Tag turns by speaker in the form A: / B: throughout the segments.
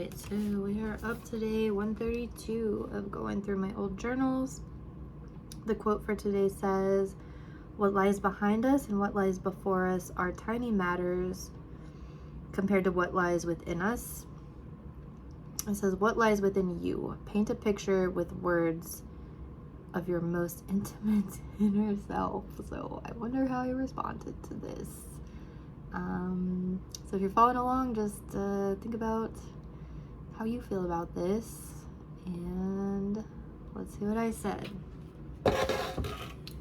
A: Alright, so we are up to day 132 of going through my old journals. The quote for today says, "What lies behind us and what lies before us are tiny matters compared to what lies within us." It says, "What lies within you? Paint a picture with words of your most intimate inner self." So I wonder how you responded to this. So if you're following along, just think about how you feel about this, and let's see what I said.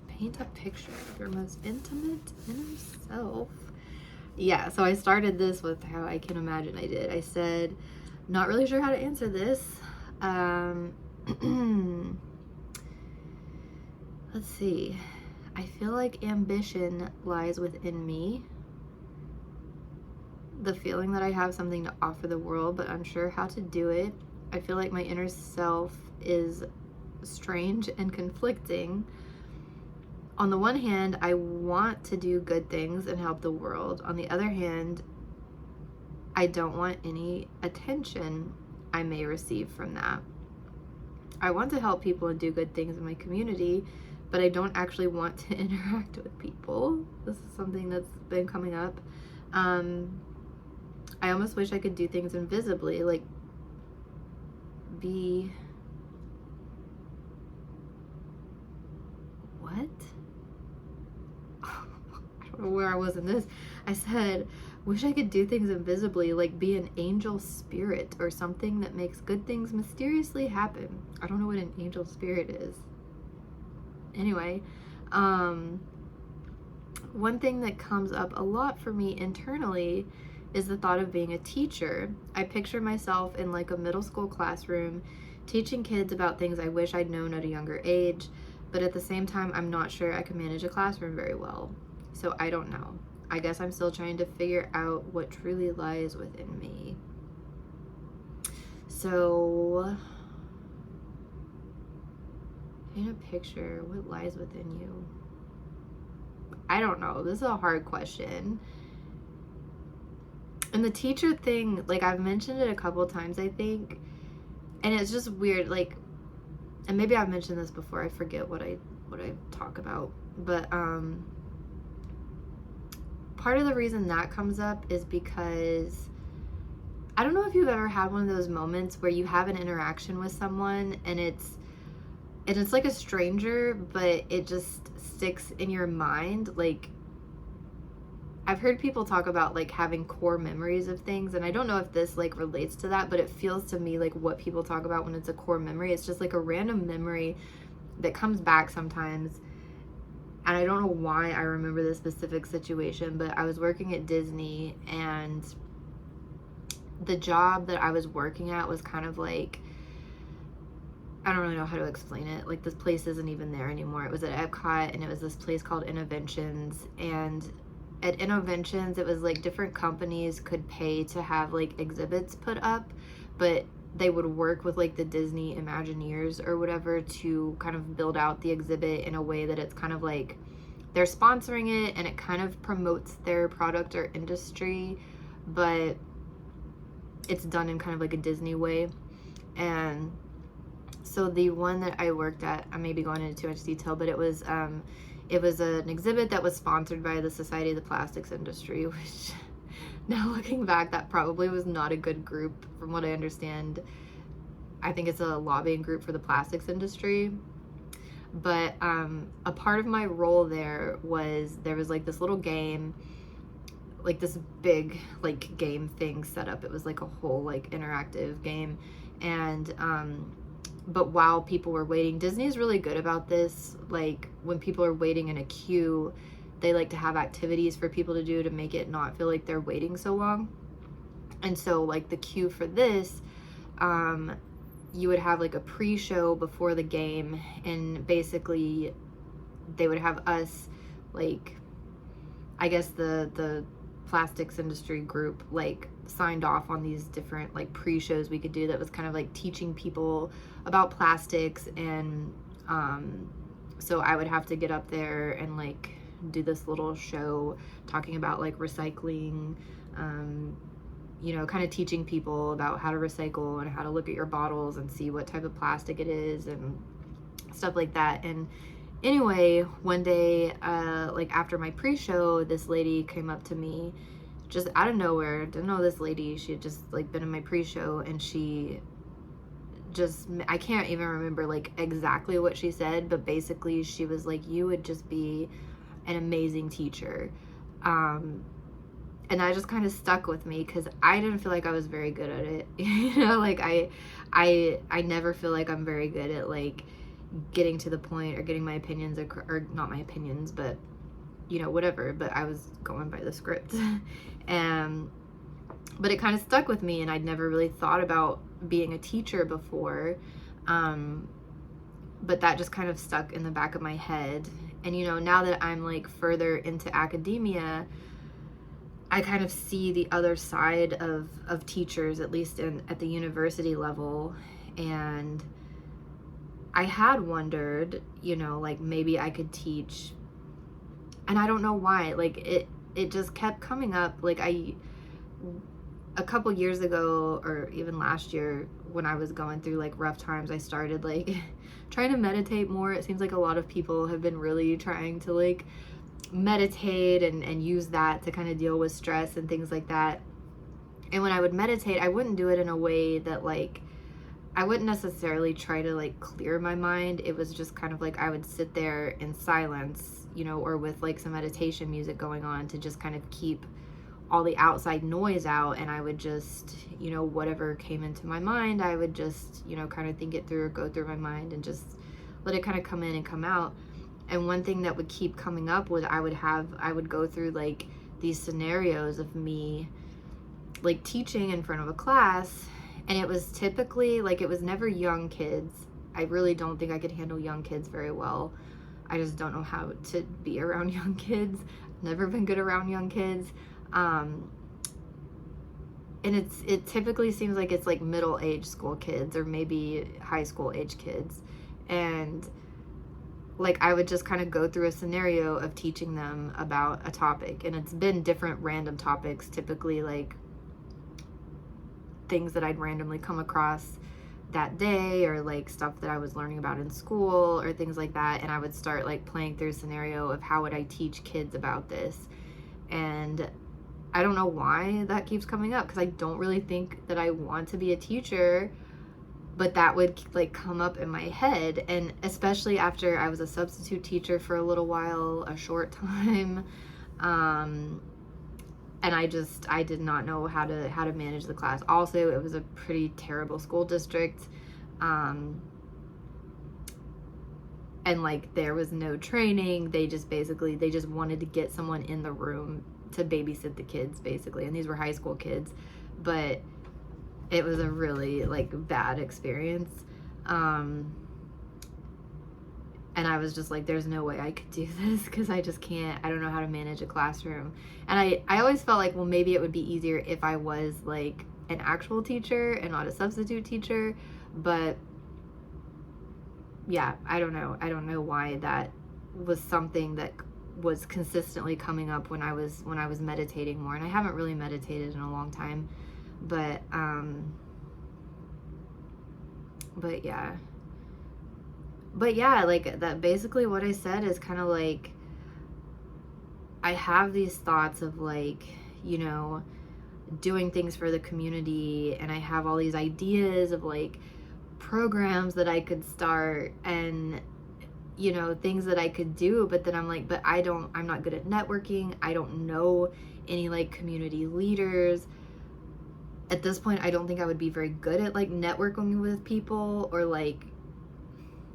A: Paint a picture of your most intimate inner self. Yeah, so I started this with how I can imagine I did. I said, not really sure how to answer this. Let's see. I feel like ambition lies within me. The feeling that I have something to offer the world, but unsure how to do it. I feel like my inner self is strange and conflicting. On the one hand, I want to do good things and help the world. On the other hand, I don't want any attention I may receive from that. I want to help people and do good things in my community, but I don't actually want to interact with people. This is something that's been coming up. I almost wish I could do things invisibly, like be... What? I don't know where I was in this. I said, wish I could do things invisibly, like be an angel spirit or something that makes good things mysteriously happen. I don't know what an angel spirit is. Anyway, one thing that comes up a lot for me internally is the thought of being a teacher. I picture myself in like a middle school classroom teaching kids about things I wish I'd known at a younger age, but at the same time, I'm not sure I can manage a classroom very well. So I don't know. I guess I'm still trying to figure out what truly lies within me. So, paint a picture, what lies within you? I don't know. This is a hard question. And the teacher thing, like I've mentioned it a couple times, I think, and it's just weird, like, and maybe I've mentioned this before, I forget what I talk about, but part of the reason that comes up is because I don't know if you've ever had one of those moments where you have an interaction with someone and it's like a stranger, but it just sticks in your mind. Like, I've heard people talk about like having core memories of things, and I don't know if this like relates to that, but it feels to me like what people talk about when it's a core memory. It's just like a random memory that comes back sometimes. And I don't know why I remember this specific situation, but I was working at Disney, and the job that I was working at was kind of like, I don't really know how to explain it. Like, this place isn't even there anymore. It was at Epcot, and it was this place called Innoventions, and at Innoventions, it was like different companies could pay to have like exhibits put up, but they would work with like the Disney Imagineers or whatever to kind of build out the exhibit in a way that it's kind of like they're sponsoring it and it kind of promotes their product or industry, but it's done in kind of like a Disney way. And so the one that I worked at, I may be going into too much detail, but it was an exhibit that was sponsored by the Society of the Plastics Industry, which now looking back, that probably was not a good group from what I understand. I think it's a lobbying group for the plastics industry. But a part of my role there was like this little game, like this big like game thing set up. It was like a whole like interactive game. And but while people were waiting, Disney's really good about this. Like, when people are waiting in a queue, they like to have activities for people to do to make it not feel like they're waiting so long. And so like the queue for this, you would have like a pre-show before the game, and basically they would have us, like, I guess the plastics industry group like signed off on these different like pre-shows we could do that was kind of like teaching people about plastics. And so I would have to get up there and like do this little show talking about like recycling, kind of teaching people about how to recycle and how to look at your bottles and see what type of plastic it is and stuff like that. And anyway, one day, like after my pre-show, this lady came up to me just out of nowhere. Didn't know this lady. She had just like been in my pre-show, and she just, I can't even remember like exactly what she said, but basically she was like, you would just be an amazing teacher. And that just kind of stuck with me because I didn't feel like I was very good at it. Like I never feel like I'm very good at like getting to the point or getting my opinions, or not my opinions, but whatever. But I was going by the script. And but it kind of stuck with me, and I'd never really thought about being a teacher before. But that just kind of stuck in the back of my head. And now that I'm like further into academia, I kind of see the other side of teachers, at least at the university level. And I had wondered, like maybe I could teach, and I don't know why, like it just kept coming up. Like a couple years ago, or even last year, when I was going through like rough times, I started like trying to meditate more. It seems like a lot of people have been really trying to like meditate and use that to kind of deal with stress and things like that. And when I would meditate, I wouldn't do it in a way that like, I wouldn't necessarily try to like clear my mind. It was just kind of like I would sit there in silence, or with like some meditation music going on to just kind of keep all the outside noise out. And I would just, whatever came into my mind, I would just, kind of think it through or go through my mind and just let it kind of come in and come out. And one thing that would keep coming up was I would go through like these scenarios of me like teaching in front of a class, and it was typically like, it was never young kids. I really don't think I could handle young kids very well. I just don't know how to be around young kids. Never been good around young kids. And it typically seems like it's like middle-aged school kids or maybe high school age kids. And like I would just kind of go through a scenario of teaching them about a topic, and it's been different random topics, typically like things that I'd randomly come across that day, or like stuff that I was learning about in school or things like that. And I would start like playing through a scenario of how would I teach kids about this. And I don't know why that keeps coming up, because I don't really think that I want to be a teacher, but that would like come up in my head. And especially after I was a substitute teacher for a little while, a short time, and I did not know how to manage the class. Also, it was a pretty terrible school district, and like there was no training. They just wanted to get someone in the room to babysit the kids, basically, and these were high school kids. But it was a really like bad experience, and I was just like, there's no way I could do this, because I just can't. I don't know how to manage a classroom. And I always felt like, well, maybe it would be easier if I was like an actual teacher and not a substitute teacher. But yeah, I don't know why that was something that was consistently coming up when I was meditating more. And I haven't really meditated in a long time, but yeah, like that, basically what I said is kind of like, I have these thoughts of like, doing things for the community, and I have all these ideas of like programs that I could start and things that I could do. But then I'm like, but I'm not good at networking. I don't know any like community leaders. At this point, I don't think I would be very good at like networking with people, or like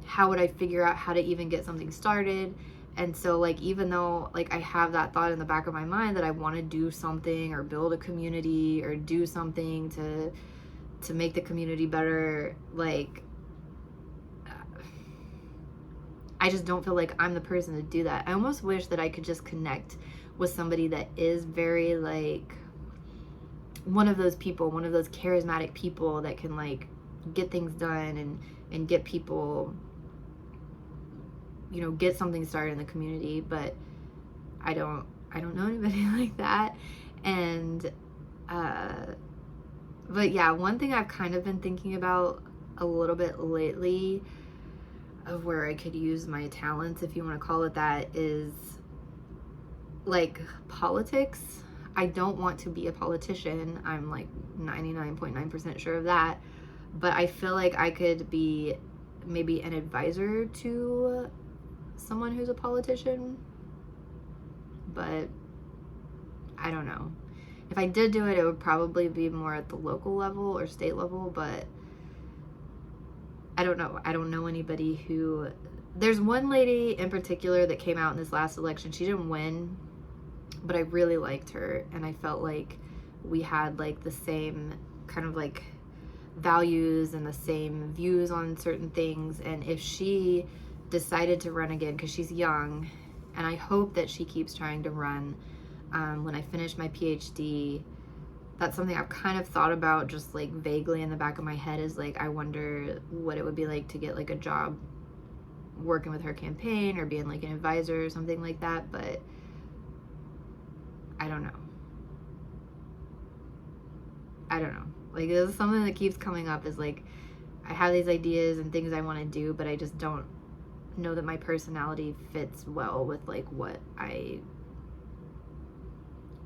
A: how would I figure out how to even get something started. And so like, even though like I have that thought in the back of my mind that I want to do something or build a community or do something to make the community better, like I just don't feel like I'm the person to do that. I almost wish that I could just connect with somebody that is very like one of those charismatic people that can like get things done and get people, get something started in the community. But I don't know anybody like that. And But yeah, one thing I've kind of been thinking about a little bit lately of where I could use my talents, if you want to call it that, is like politics. I don't want to be a politician. I'm like 99.9% sure of that. But I feel like I could be maybe an advisor to someone who's a politician. But I don't know. If I did do it, it would probably be more at the local level or state level, but I don't know. I don't know anybody who... There's one lady in particular that came out in this last election. She didn't win, but I really liked her, and I felt like we had like the same kind of like values and the same views on certain things. And if she decided to run again, because she's young, and I hope that she keeps trying to run when I finish my PhD, that's something I've kind of thought about just like vaguely in the back of my head, is like, I wonder what it would be like to get like a job working with her campaign or being like an advisor or something like that. But I don't know. Like, this is something that keeps coming up, is like, I have these ideas and things I want to do, but I just don't know that my personality fits well with like what I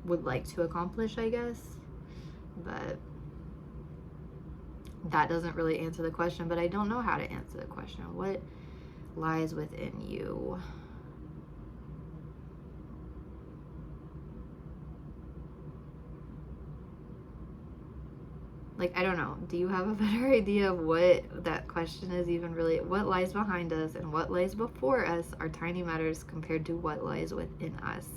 A: would like to accomplish, I guess. But that doesn't really answer the question, but I don't know how to answer the question. What lies within you? Like, I don't know. Do you have a better idea of what that question is even really? What lies behind us and what lies before us are tiny matters compared to what lies within us.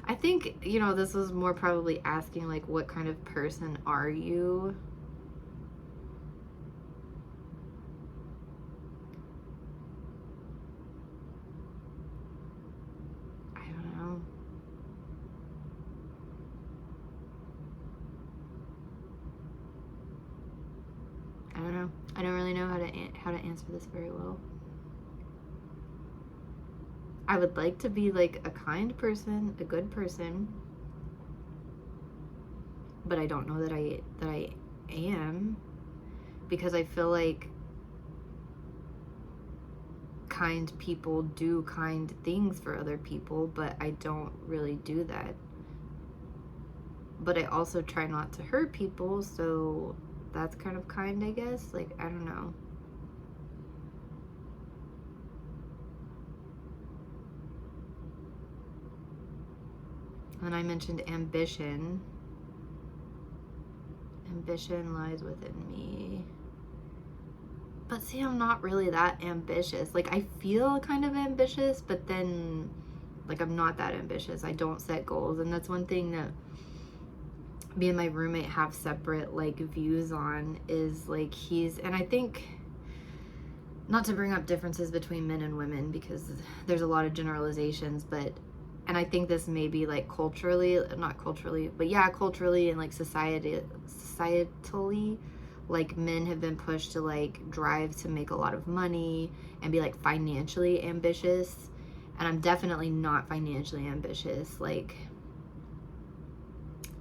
A: I think, you know, this was more probably asking like, what kind of person are you? I don't know. I don't know. I don't really know how to answer this very well. I would like to be like a kind person, a good person, but I don't know that I am, because I feel like kind people do kind things for other people, but I don't really do that. But I also try not to hurt people, so that's kind of kind, I guess. Like, I don't know. And I mentioned ambition. Ambition lies within me. But see, I'm not really that ambitious. Like, I feel kind of ambitious, but then, like, I'm not that ambitious. I don't set goals. And that's one thing that me and my roommate have separate, like, views on, is, like, and I think, not to bring up differences between men and women, because there's a lot of generalizations, but, and I think this may be, like, culturally, not culturally, but yeah, culturally and, like, societally, like, men have been pushed to like drive to make a lot of money and be like financially ambitious, and I'm definitely not financially ambitious. Like,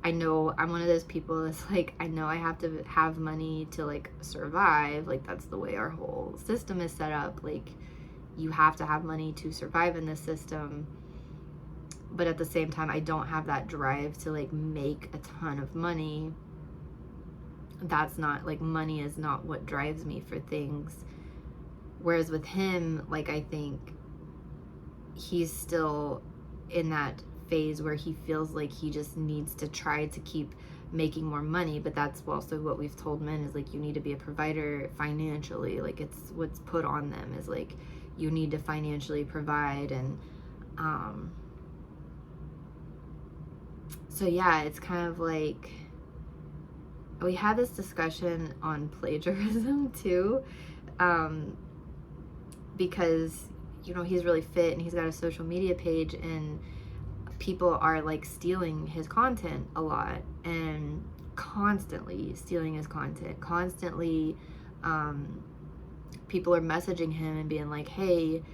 A: I know I'm one of those people that's like, I know I have to have money to like survive. Like, that's the way our whole system is set up. Like, you have to have money to survive in this system. But at the same time, I don't have that drive to like make a ton of money. That's not, like, money is not what drives me for things. Whereas with him, like, I think he's still in that phase where he feels like he just needs to try to keep making more money. But that's also what we've told men, is like, you need to be a provider financially. Like, it's what's put on them, is like, you need to financially provide. And so yeah, it's kind of like, we had this discussion on plagiarism too, because, you know, he's really fit and he's got a social media page, and people are like stealing his content a lot and constantly stealing his content. Constantly, people are messaging him and being like, hey,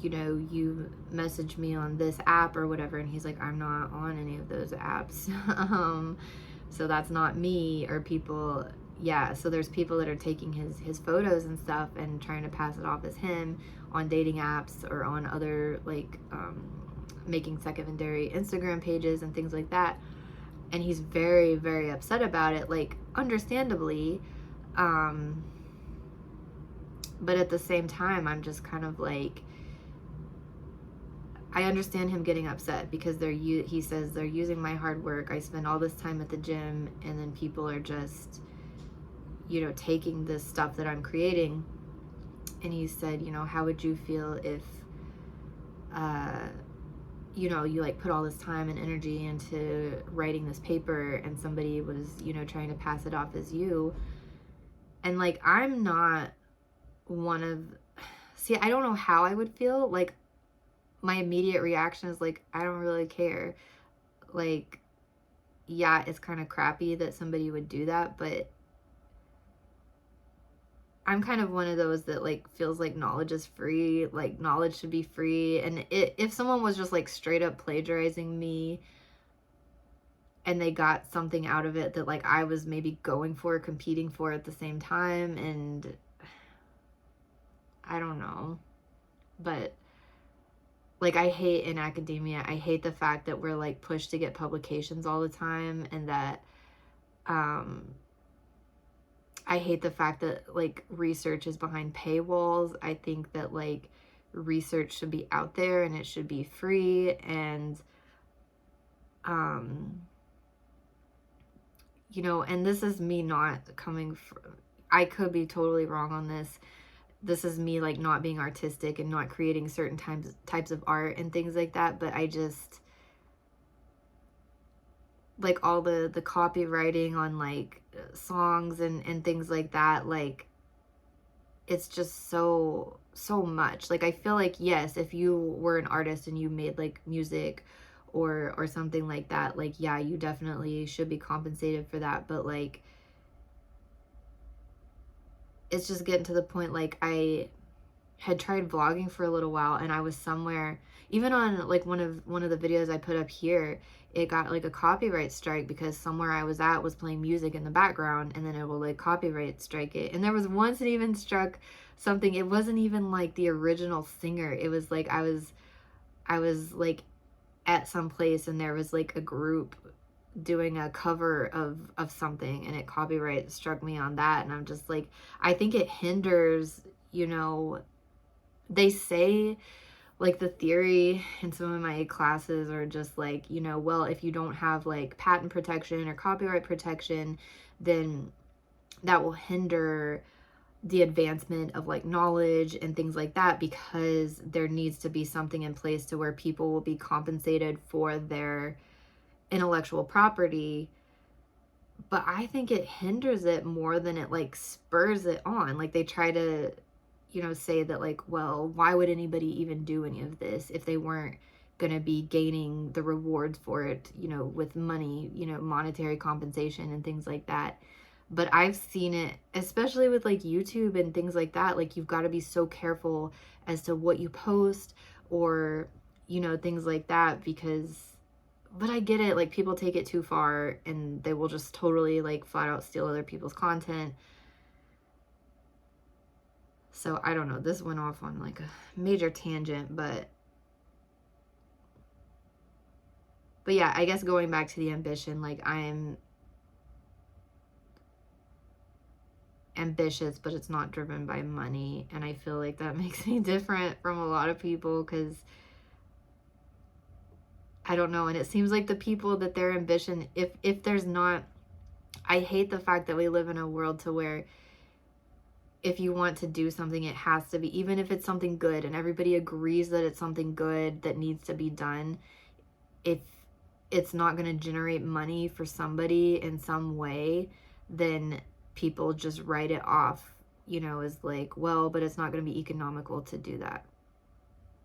A: you messaged me on this app or whatever. And he's like, I'm not on any of those apps. So that's not me. Or people, yeah, so there's people that are taking his photos and stuff and trying to pass it off as him on dating apps or on other, like, making secondary Instagram pages and things like that. And he's very, very upset about it, like, understandably. But at the same time, I'm just kind of like, I understand him getting upset because he says they're using my hard work. I spend all this time at the gym, and then people are just, taking this stuff that I'm creating. And he said, how would you feel if, you like put all this time and energy into writing this paper and somebody was, trying to pass it off as you. And like, I'm not one of, see, I don't know how I would feel. Like, my immediate reaction is like, I don't really care. Like, yeah, it's kind of crappy that somebody would do that, but I'm kind of one of those that like feels like knowledge is free, like knowledge should be free. And if someone was just like straight up plagiarizing me and they got something out of it that like I was maybe going for, competing for at the same time, and I don't know, but like, I hate in academia, I hate the fact that we're like pushed to get publications all the time, and that I hate the fact that like research is behind paywalls. I think that like research should be out there and it should be free. And and this is me not coming from, I could be totally wrong on this. This is me like not being artistic and not creating certain types of art and things like that, but I just like all the copywriting on like songs and things like that, like it's just so much. Like, I feel like, yes, if you were an artist and you made like music or something like that, like, yeah, you definitely should be compensated for that. But like, it's just getting to the point, like, I had tried vlogging for a little while, and I was somewhere, even on like one of the videos I put up here, it got like a copyright strike because somewhere I was at was playing music in the background, and then it will like copyright strike it. And there was once it even struck something, it wasn't even like the original singer. It was like I was like at some place and there was like a group doing a cover of something, and it copyright struck me on that. And I'm just like, I think it hinders, they say like the theory in some of my classes are just like, well, if you don't have like patent protection or copyright protection, then that will hinder the advancement of like knowledge and things like that, because there needs to be something in place to where people will be compensated for their intellectual property. But I think it hinders it more than it like spurs it on. Like, they try to say that like, well, why would anybody even do any of this if they weren't going to be gaining the rewards for it, with money, monetary compensation and things like that. But I've seen it, especially with like YouTube and things like that. Like, you've got to be so careful as to what you post or, things like that, because, but I get it. Like, people take it too far and they will just totally like flat out steal other people's content. So I don't know, this went off on like a major tangent, but yeah, I guess going back to the ambition, like, I'm ambitious, but it's not driven by money. And I feel like that makes me different from a lot of people, because I don't know. And it seems like the people that their ambition, if there's not, I hate the fact that we live in a world to where if you want to do something, it has to be, even if it's something good and everybody agrees that it's something good that needs to be done, if it's not going to generate money for somebody in some way, then people just write it off, as like, well, but it's not going to be economical to do that.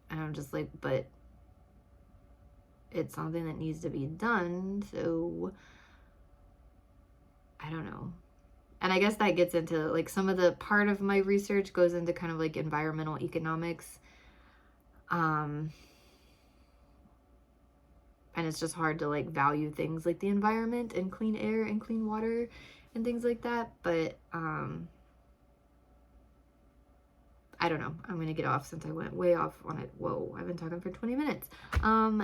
A: And I'm just like, but it's something that needs to be done, so I don't know. And I guess that gets into like some of the part of my research goes into kind of like environmental economics. And it's just hard to like value things like the environment and clean air and clean water and things like that. But I don't know. I'm gonna get off since I went way off on it. Whoa, I've been talking for 20 minutes.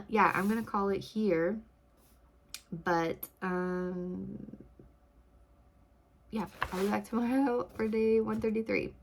A: Yeah, I'm gonna call it here. But yeah, I'll be back tomorrow for day 133.